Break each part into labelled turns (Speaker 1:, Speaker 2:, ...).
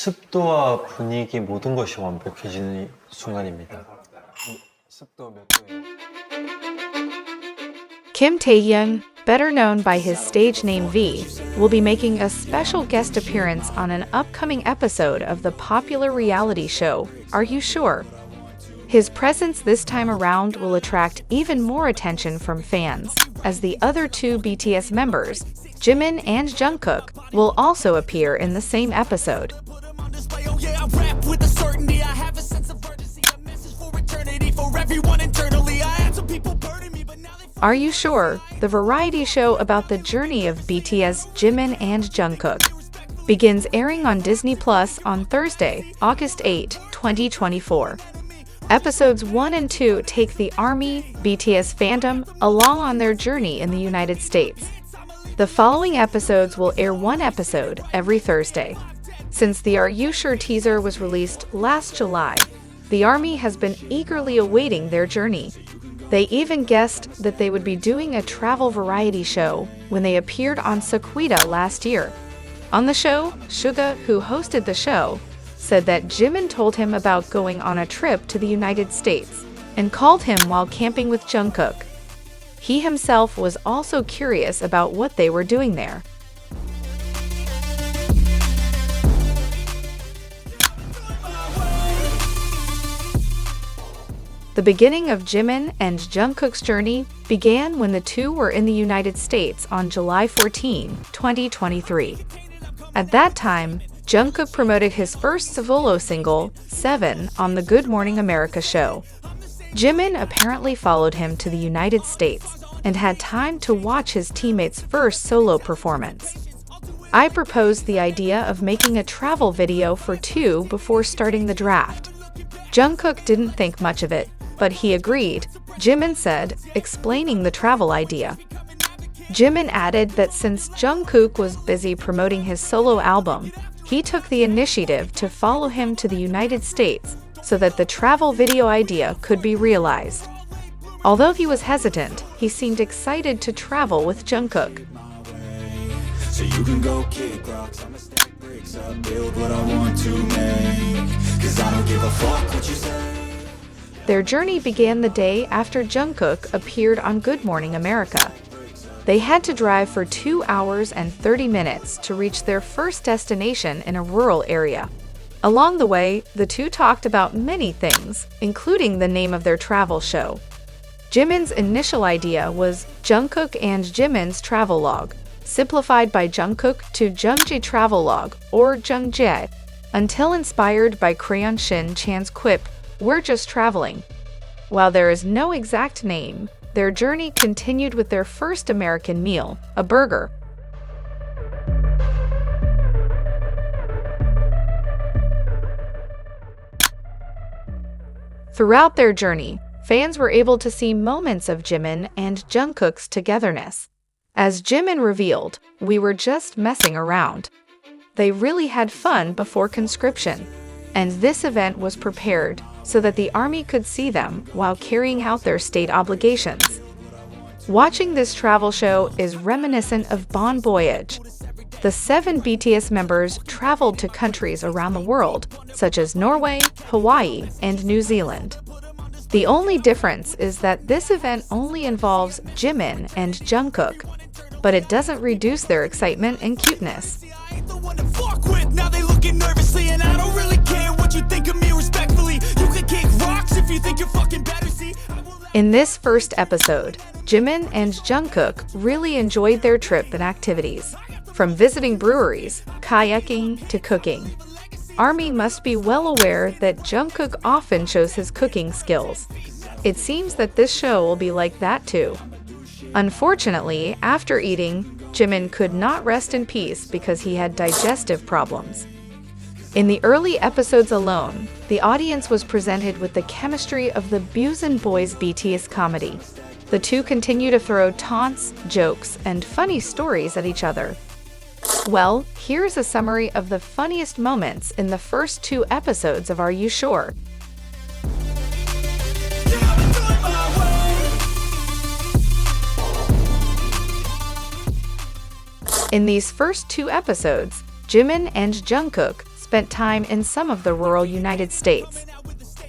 Speaker 1: 습도와 분위기 모든 것이 완벽해지는 순간입니다. 습도 몇 도예요?
Speaker 2: Kim Taehyung, better known by his stage name V, will be making a special guest appearance on an upcoming episode of the popular reality show, Are You Sure? His presence this time around will attract even more attention from fans, as the other two BTS members, Jimin and Jungkook, will also appear in the same episode. Are You Sure? The variety show about the journey of BTS Jimin and Jungkook begins airing on Disney Plus on Thursday, August 8, 2024. Episodes 1 and 2 take the ARMY, BTS fandom, along on their journey in the United States. The following episodes will air one episode every Thursday. Since the Are You Sure teaser was released last July, the ARMY has been eagerly awaiting their journey. They even guessed that they would be doing a travel variety show when they appeared on Sequita last year. On the show, Suga, who hosted the show, said that Jimin told him about going on a trip to the United States and called him while camping with Jungkook. He himself was also curious about what they were doing there. The beginning of Jimin and Jungkook's journey began when the two were in the United States on July 14, 2023. At that time, Jungkook promoted his first solo single, 7, on the Good Morning America show. Jimin apparently followed him to the United States and had time to watch his teammate's first solo performance. I proposed the idea of making a travel video for two before starting the draft. Jungkook didn't think much of it, but he agreed, Jimin said, explaining the travel idea. Jimin added that since Jungkook was busy promoting his solo album, he took the initiative to follow him to the United States so that the travel video idea could be realized. Although he was hesitant, he seemed excited to travel with Jungkook.
Speaker 3: So you can go kick rocks, I'ma stack bricks up, build what I want to make, 'cause I don't give a fuck what you say.
Speaker 2: Their journey began the day after Jungkook appeared on Good Morning America. They had to drive for 2 hours and 30 minutes to reach their first destination in a rural area. Along the way, the two talked about many things, including the name of their travel show. Jimin's initial idea was Jungkook and Jimin's Travelogue, simplified by Jungkook to Jungji Travelogue or Jungjae, until inspired by Crayon Shin Chan's quip, "We're just traveling." While there is no exact name, their journey continued with their first American meal, a burger. Throughout their journey, fans were able to see moments of Jimin and Jungkook's togetherness. As Jimin revealed, "We were just messing around." They really had fun before conscription, and this event was prepared so that the ARMY could see them while carrying out their state obligations. Watching this travel show is reminiscent of Bon Voyage. The 7 BTS members traveled to countries around the world, such as Norway, Hawaii, and New Zealand. The only difference is that this event only involves Jimin and Jungkook, but it doesn't reduce their excitement and cuteness.
Speaker 3: Now they looking nervously, and I don't really care what you think of me respectfully. You can kick rocks if you think you're fucking better. See,
Speaker 2: in this first episode, Jimin and Jungkook really enjoyed their trip and activities, from visiting breweries, kayaking, to cooking. ARMY must be well aware that Jungkook often shows his cooking skills. It seems that this show will be like that too. Unfortunately, after eating, Jimin could not rest in peace because he had digestive problems. In the early episodes alone, the audience was presented with the chemistry of the Busan Boys BTS comedy. The two continue to throw taunts, jokes, and funny stories at each other. Well, here's a summary of the funniest moments in the first 2 episodes of Are You Sure? In these first 2 episodes, Jimin and Jungkook spent time in some of the rural United States.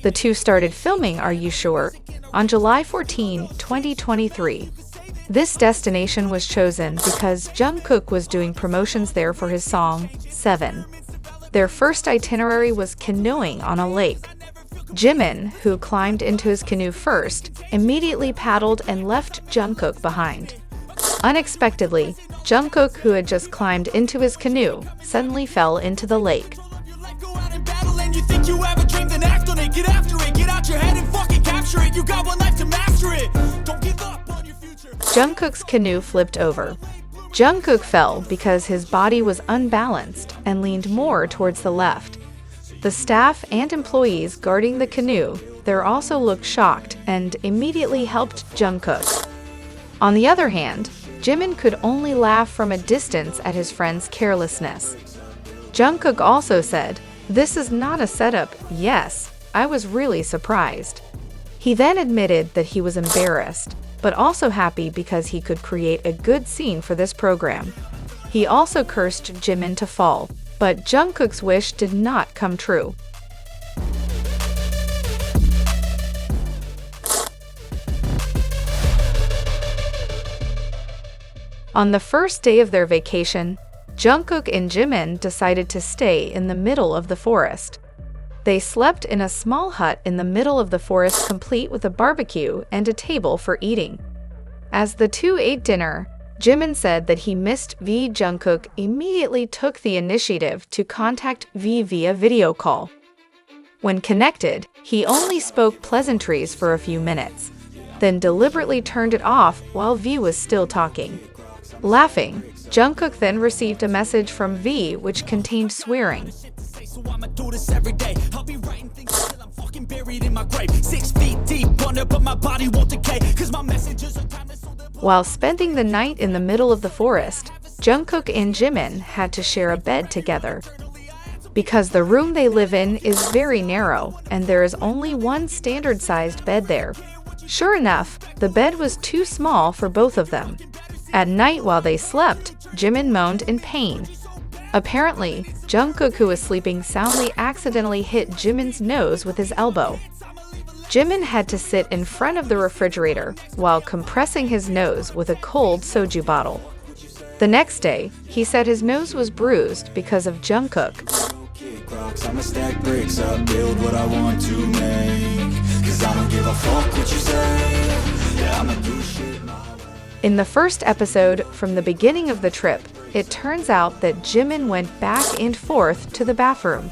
Speaker 2: The two started filming Are You Sure? On July 14, 2023. This destination was chosen because Jungkook was doing promotions there for his song, 7. Their first itinerary was canoeing on a lake. Jimin, who climbed into his canoe first, immediately paddled and left Jungkook behind. Unexpectedly, Jungkook, who had just climbed into his canoe, suddenly fell into the lake. Jungkook's canoe flipped over. Jungkook fell because his body was unbalanced and leaned more towards the left. The staff and employees guarding the canoe there also looked shocked and immediately helped Jungkook. On the other hand, Jimin could only laugh from a distance at his friend's carelessness. Jungkook also said, "This is not a setup, yes, I was really surprised." He then admitted that he was embarrassed, but also happy because he could create a good scene for this program. He also cursed Jimin to fall, but Jungkook's wish did not come true. On the first day of their vacation, Jungkook and Jimin decided to stay in the middle of the forest. They slept in a small hut in the middle of the forest, complete with a barbecue and a table for eating. As the two ate dinner, Jimin said that he missed V. Jungkook immediately took the initiative to contact V via video call. When connected, he only spoke pleasantries for a few minutes, then deliberately turned it off while V was still talking. Laughing, Jungkook then received a message from V which contained swearing. While spending the night in the middle of the forest, Jungkook and Jimin had to share a bed together. Because the room they live in is very narrow and there is only one standard-sized bed there. Sure enough, the bed was too small for both of them. At night while they slept, Jimin moaned in pain. Apparently, Jungkook, who was sleeping soundly, accidentally hit Jimin's nose with his elbow. Jimin had to sit in front of the refrigerator while compressing his nose with a cold soju bottle. The next day, he said his nose was bruised because of Jungkook. In the first episode, from the beginning of the trip, it turns out that Jimin went back and forth to the bathroom.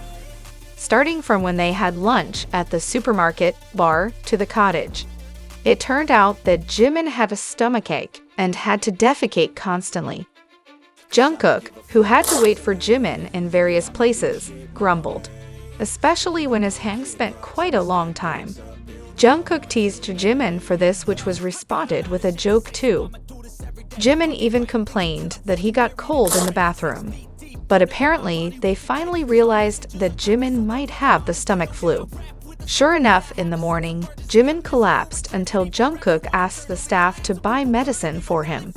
Speaker 2: Starting from when they had lunch at the supermarket, bar, to the cottage. It turned out that Jimin had a stomachache and had to defecate constantly. Jungkook, who had to wait for Jimin in various places, grumbled, especially when his hang spent quite a long time. Jungkook teased Jimin for this, which was responded with a joke too. Jimin even complained that he got cold in the bathroom. But apparently, they finally realized that Jimin might have the stomach flu. Sure enough, in the morning, Jimin collapsed until Jungkook asked the staff to buy medicine for him.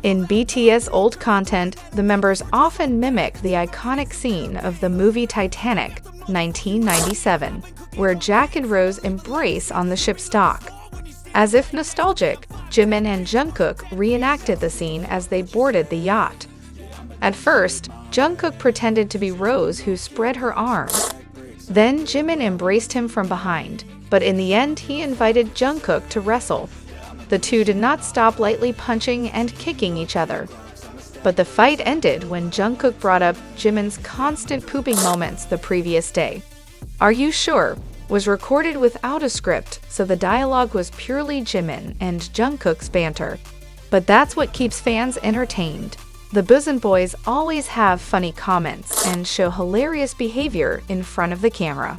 Speaker 2: In BTS old content, the members often mimic the iconic scene of the movie Titanic, 1997, where Jack and Rose embrace on the ship's dock. As if nostalgic, Jimin and Jungkook reenacted the scene as they boarded the yacht. At first, Jungkook pretended to be Rose, who spread her arms. Then Jimin embraced him from behind, but in the end he invited Jungkook to wrestle. The two did not stop lightly punching and kicking each other. But the fight ended when Jungkook brought up Jimin's constant pooping moments the previous day. Are You Sure? Was recorded without a script, so the dialogue was purely Jimin and Jungkook's banter. But that's what keeps fans entertained. The Bosom Boys always have funny comments and show hilarious behavior in front of the camera.